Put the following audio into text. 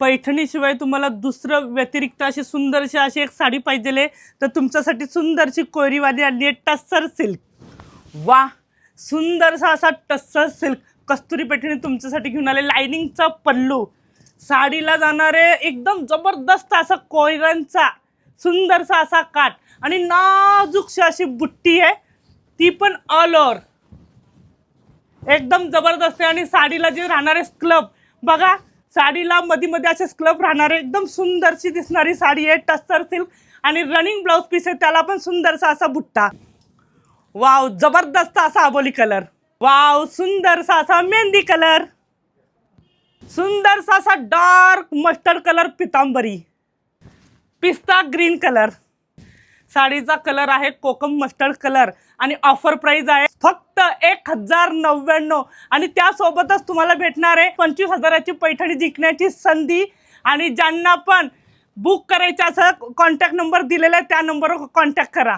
पैठणीशिवाय तुम्हाला दुसरं व्यतिरिक्त अशी सुंदरशी अशी एक साडी पाहिजे तर तुमच्यासाठी सुंदरशी कोरीवाली आली आहे टस्सर सिल्क. वा, सुंदरसा असा टस्सर सिल्क कस्तुरी पैठणी तुमच्यासाठी घेऊन आले. लाइनिंगचा पल्लू, साडीला जाणारे एकदम जबरदस्त असा कोयरांचा सुंदरसा असा काठ आणि नाजूकशी अशी बुट्टी आहे, ती पण ऑल ओव्हर एकदम जबरदस्त आहे. आणि साडीला जे राहणारे स्क्लब बघा, साडीला मध्ये मध्ये असे स्क्लब राहणारे एकदम सुंदरशी दिसणारी साडी आहे टस्सर सिल्क. आणि रनिंग ब्लाउज पीस आहे, त्याला पण सुंदरसा असा बुट्टा. वाव, जबरदस्त असा अबोली कलर. वाव, सुंदरसा असा मेहंदी कलर, सुंदरसा असा डार्क मस्टर्ड कलर पितांबरी, पिस्ता ग्रीन कलर. साडीचा कलर आहे कोकम मस्टर्ड कलर आणि ऑफर प्राइस आहे फक्त 1099. आणि त्यासोबतच तुम्हाला भेटणार आहे 25,000ची पैठणी जिंकण्याची संधी. आणि ज्यांना पण बुक करायचं असं कॉन्टॅक्ट नंबर दिलेला आहे त्या नंबरवर कॉन्टॅक्ट करा.